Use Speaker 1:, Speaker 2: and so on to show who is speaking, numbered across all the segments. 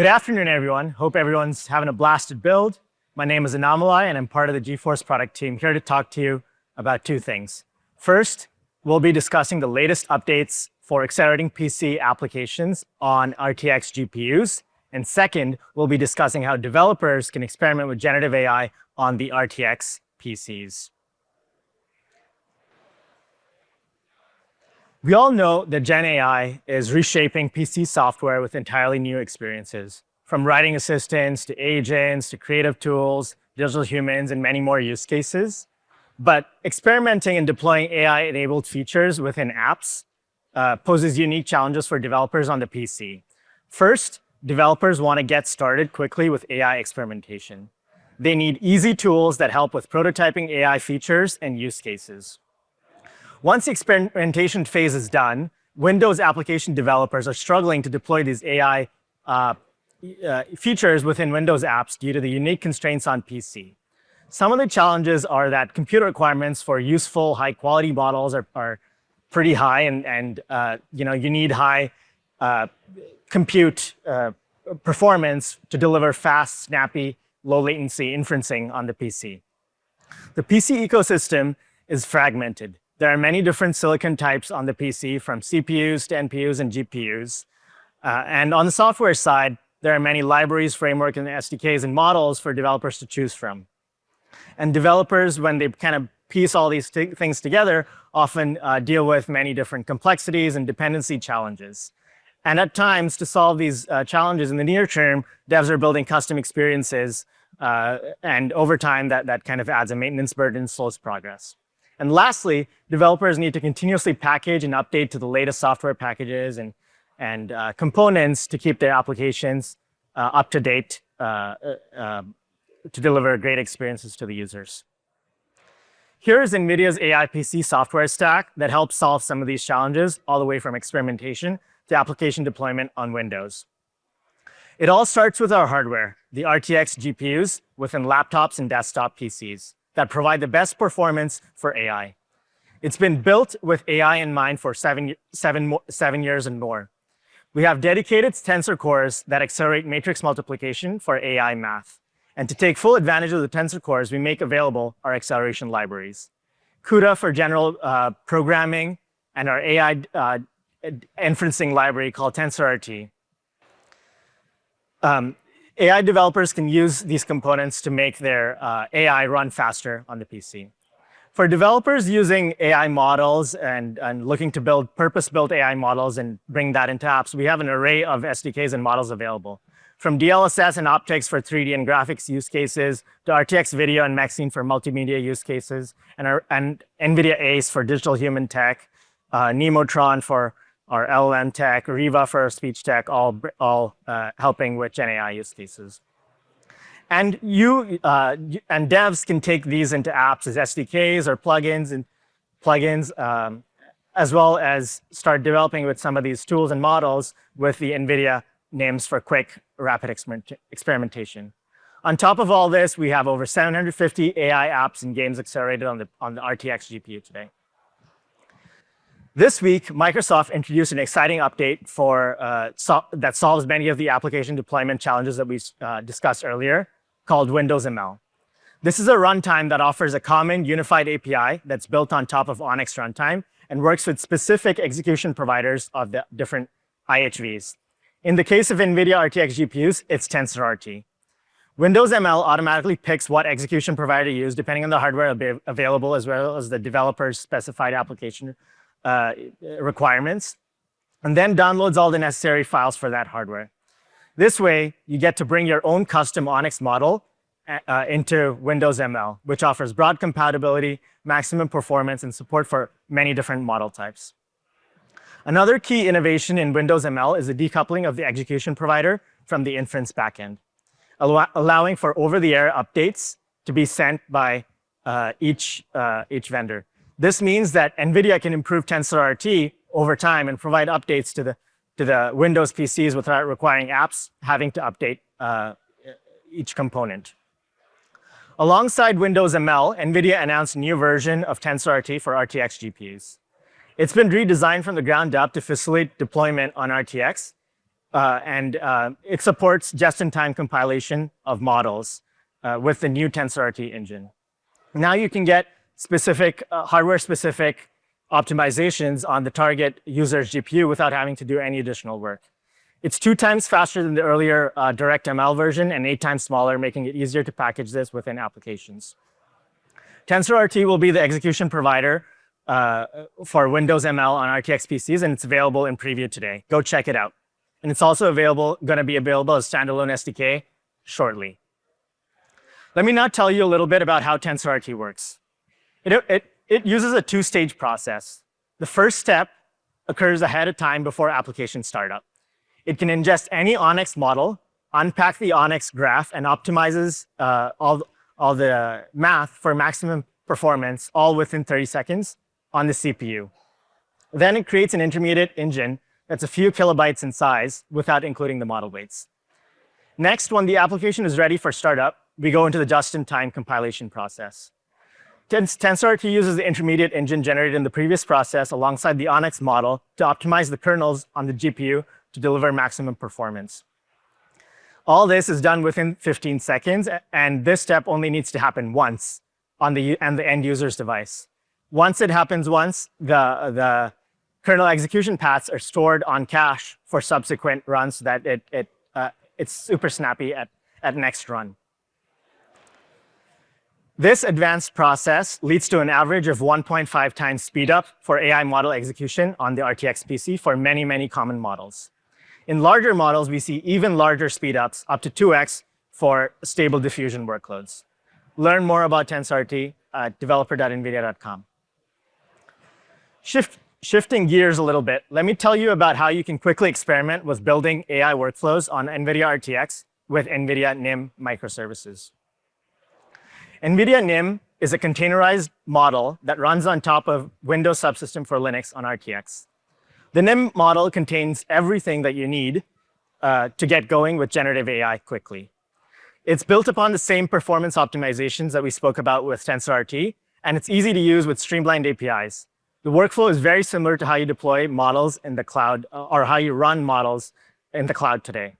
Speaker 1: Good afternoon, everyone. Hope everyone's having a blasted build. My name is Anamalai, and I'm part of the GeForce product team here to talk to you about two things. First, we'll be discussing the latest updates for accelerating PC applications on RTX GPUs. And second, we'll be discussing how developers can experiment with generative AI on the RTX PCs. We all know that Gen AI is reshaping PC software with entirely new experiences, from writing assistants to agents to creative tools, digital humans, and many more use cases. But experimenting and deploying AI-enabled features within apps poses unique challenges for developers on the PC. First, developers want to get started quickly with AI experimentation. They need easy tools that help with prototyping AI features and use cases. Once the experimentation phase is done, Windows application developers are struggling to deploy these AI features within Windows apps due to the unique constraints on PC. Some of the challenges are that computer requirements for useful, high-quality models are pretty high, and you need high compute performance to deliver fast, snappy, low-latency inferencing on the PC. The PC ecosystem is fragmented. There are many different silicon types on the PC, from CPUs to NPUs and GPUs. And on the software side, there are many libraries, frameworks, and SDKs and models for developers to choose from. And developers, when they kind of piece all these things together, often deal with many different complexities and dependency challenges. And at times, to solve these challenges in the near term, devs are building custom experiences. And over time, that kind of adds a maintenance burden and slows progress. And lastly, developers need to continuously package and update to the latest software packages and components to keep their applications up to date to deliver great experiences to the users. Here is NVIDIA's AIPC software stack that helps solve some of these challenges, all the way from experimentation to application deployment on Windows. It all starts with our hardware, the RTX GPUs within laptops and desktop PCs that provide the best performance for AI. It's been built with AI in mind for seven years and more. We have dedicated tensor cores that accelerate matrix multiplication for AI math. And to take full advantage of the tensor cores, we make available our acceleration libraries. CUDA for general programming, and our AI inferencing library called TensorRT. AI developers can use these components to make their AI run faster on the PC. For developers using AI models and looking to build purpose-built AI models and bring that into apps, we have an array of SDKs and models available. From DLSS and optics for 3D and graphics use cases, to RTX video and Maxine for multimedia use cases, and NVIDIA ACE for digital human tech, Nemotron for our LLM tech, Riva for speech tech, all helping with Gen AI use cases. And devs can take these into apps as SDKs or plugins, as well as start developing with some of these tools and models with the NVIDIA NIMS for quick, rapid experimentation. On top of all this, we have over 750 AI apps and games accelerated on the RTX GPU today. This week, Microsoft introduced an exciting update that solves many of the application deployment challenges that we discussed earlier, called Windows ML. This is a runtime that offers a common unified API that's built on top of Onyx runtime and works with specific execution providers of the different IHVs. In the case of NVIDIA RTX GPUs, it's TensorRT. Windows ML automatically picks what execution provider to use depending on the hardware available, as well as the developer's specified application requirements, and then downloads all the necessary files for that hardware. This way, you get to bring your own custom Onyx model into Windows ML, which offers broad compatibility, maximum performance, and support for many different model types. Another key innovation in Windows ML is the decoupling of the execution provider from the inference backend, allowing for over-the-air updates to be sent by each vendor. This means that NVIDIA can improve TensorRT over time and provide updates to the Windows PCs without requiring apps having to update each component. Alongside Windows ML, NVIDIA announced a new version of TensorRT for RTX GPUs. It's been redesigned from the ground up to facilitate deployment on RTX it supports just-in-time compilation of models with the new TensorRT engine. Now you can get specific hardware-specific optimizations on the target user's GPU without having to do any additional work. It's 2 times faster than the earlier DirectML version and 8 times smaller, making it easier to package this within applications. TensorRT will be the execution provider for Windows ML on RTX PCs, and it's available in preview today. Go check it out. And it's also going to be available as standalone SDK shortly. Let me now tell you a little bit about how TensorRT works. It uses a 2-stage process. The first step occurs ahead of time before application startup. It can ingest any ONNX model, unpack the ONNX graph, and optimizes all the math for maximum performance, all within 30 seconds on the CPU. Then it creates an intermediate engine that's a few kilobytes in size without including the model weights. Next, when the application is ready for startup, we go into the just-in-time compilation process. TensorRT uses the intermediate engine generated in the previous process alongside the ONNX model to optimize the kernels on the GPU to deliver maximum performance. All this is done within 15 seconds, and this step only needs to happen once on the end user's device. Once it happens once, the kernel execution paths are stored on cache for subsequent runs so that it's super snappy at next run. This advanced process leads to an average of 1.5 times speedup for AI model execution on the RTX PC for many, many common models. In larger models, we see even larger speedups, up to 2x for stable diffusion workloads. Learn more about TensorRT at developer.nvidia.com. Shifting gears a little bit, let me tell you about how you can quickly experiment with building AI workflows on NVIDIA RTX with NVIDIA NIM microservices. NVIDIA NIM is a containerized model that runs on top of Windows subsystem for Linux on RTX. The NIM model contains everything that you need to get going with generative AI quickly. It's built upon the same performance optimizations that we spoke about with TensorRT, and it's easy to use with streamlined APIs. The workflow is very similar to how you deploy models in the cloud or how you run models in the cloud today.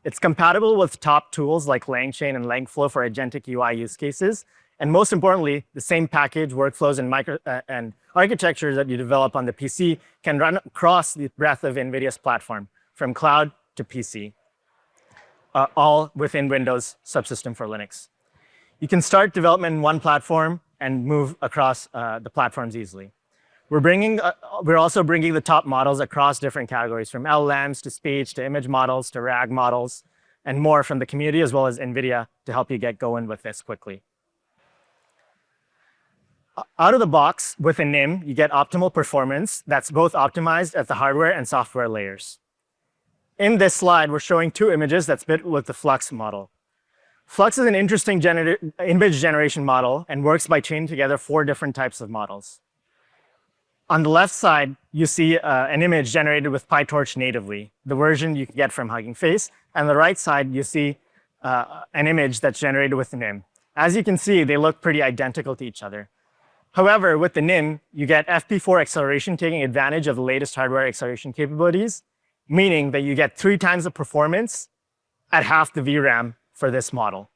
Speaker 1: It's compatible with top tools like LangChain and LangFlow for agentic UI use cases. And most importantly, the same package, workflows, and architectures that you develop on the PC can run across the breadth of NVIDIA's platform, from cloud to PC, all within Windows subsystem for Linux. You can start development in one platform and move across the platforms easily. We're also bringing the top models across different categories, from LLMs to speech to image models to RAG models, and more from the community as well as NVIDIA to help you get going with this quickly. Out of the box with a NIM, you get optimal performance that's both optimized at the hardware and software layers. In this slide, we're showing 2 images that's built with the Flux model. Flux is an interesting image generation model and works by chaining together 4 different types of models. On the left side, you see an image generated with PyTorch natively, the version you can get from Hugging Face. And on the right side, you see an image that's generated with the NIM. As you can see, they look pretty identical to each other. However, with the NIM, you get FP4 acceleration taking advantage of the latest hardware acceleration capabilities, meaning that you get 3 times the performance at half the VRAM for this model.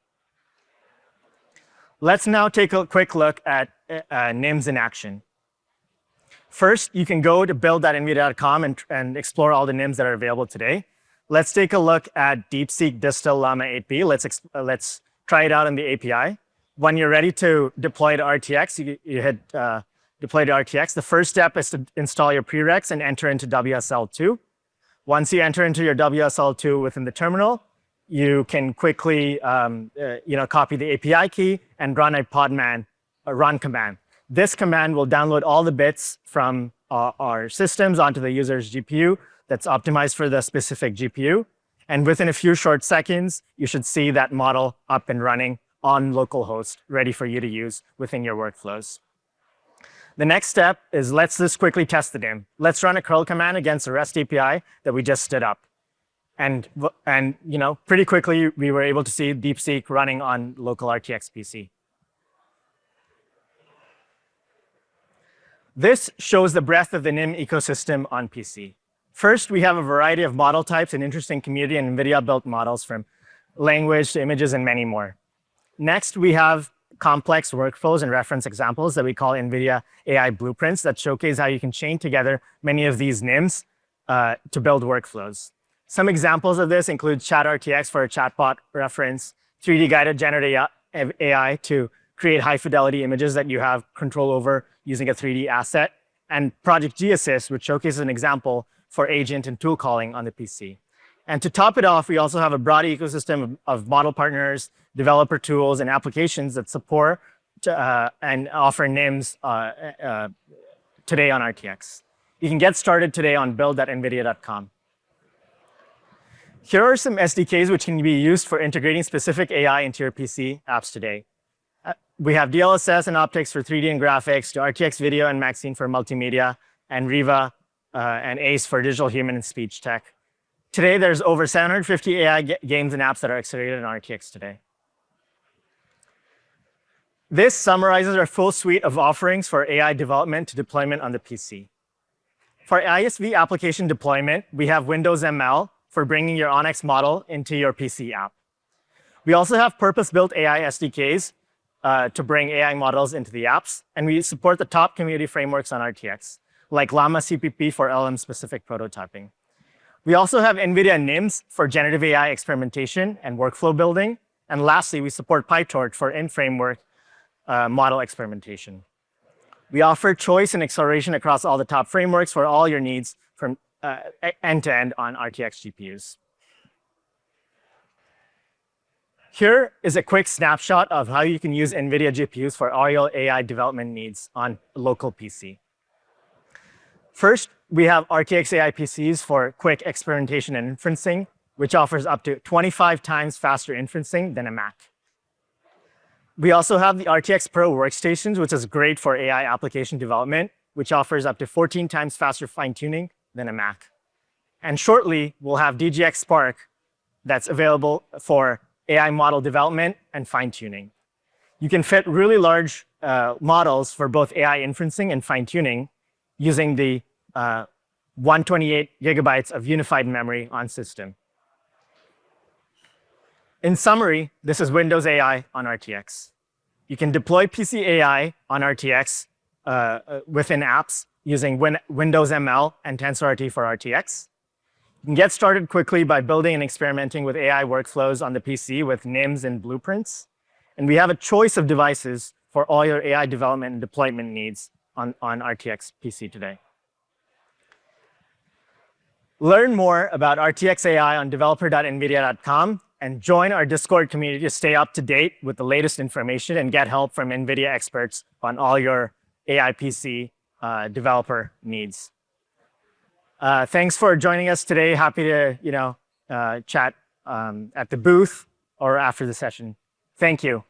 Speaker 1: Let's now take a quick look at NIMs in action. First, you can go to build.nvidia.com and explore all the NIMs that are available today. Let's take a look at DeepSeek Distill Llama 8B. Let's try it out in the API. When you're ready to deploy to RTX, you hit deploy to RTX. The first step is to install your prereqs and enter into WSL2. Once you enter into your WSL2 within the terminal, you can quickly copy the API key and run a podman run command. This command will download all the bits from our systems onto the user's GPU that's optimized for the specific GPU. And within a few short seconds, you should see that model up and running on localhost, ready for you to use within your workflows. The next step is let's just quickly test the NIM. Let's run a curl command against the REST API that we just stood up. And pretty quickly, we were able to see DeepSeek running on local RTX PC. This shows the breadth of the NIM ecosystem on PC. First, we have a variety of model types and interesting community and NVIDIA-built models from language to images and many more. Next, we have complex workflows and reference examples that we call NVIDIA AI blueprints that showcase how you can chain together many of these NIMs to build workflows. Some examples of this include Chat RTX for a chatbot reference, 3D guided generative AI to create high-fidelity images that you have control over using a 3D asset, and Project G-Assist, which showcases an example for agent and tool calling on the PC. And to top it off, we also have a broad ecosystem of model partners, developer tools, and applications that support and offer NIMs today on RTX. You can get started today on build.nvidia.com. Here are some SDKs which can be used for integrating specific AI into your PC apps today. We have DLSS and optics for 3D and graphics, to RTX video and Maxine for multimedia, and Riva and ACE for digital human and speech tech. Today, there's over 750 AI games and apps that are accelerated on RTX today. This summarizes our full suite of offerings for AI development to deployment on the PC. For ISV application deployment, we have Windows ML for bringing your Onyx model into your PC app. We also have purpose-built AI SDKs to bring AI models into the apps, and we support the top community frameworks on RTX, like Llama CPP for LM-specific prototyping. We also have NVIDIA NIMS for generative AI experimentation and workflow building. And lastly, we support PyTorch for in-framework model experimentation. We offer choice and acceleration across all the top frameworks for all your needs from end-to-end on RTX GPUs. Here is a quick snapshot of how you can use NVIDIA GPUs for all your AI development needs on a local PC. First, we have RTX AI PCs for quick experimentation and inferencing, which offers up to 25 times faster inferencing than a Mac. We also have the RTX Pro workstations, which is great for AI application development, which offers up to 14 times faster fine-tuning than a Mac. And shortly, we'll have DGX Spark that's available for AI model development and fine-tuning. You can fit really large models for both AI inferencing and fine-tuning using the 128 gigabytes of unified memory on system. In summary, this is Windows AI on RTX. You can deploy PC AI on RTX within apps using Windows ML and TensorRT for RTX. You can get started quickly by building and experimenting with AI workflows on the PC with NIMs and blueprints. And we have a choice of devices for all your AI development and deployment needs on RTX PC today. Learn more about RTX AI on developer.nvidia.com and join our Discord community to stay up to date with the latest information and get help from NVIDIA experts on all your AI PC developer needs. Thanks for joining us today. Happy to chat at the booth or after the session. Thank you.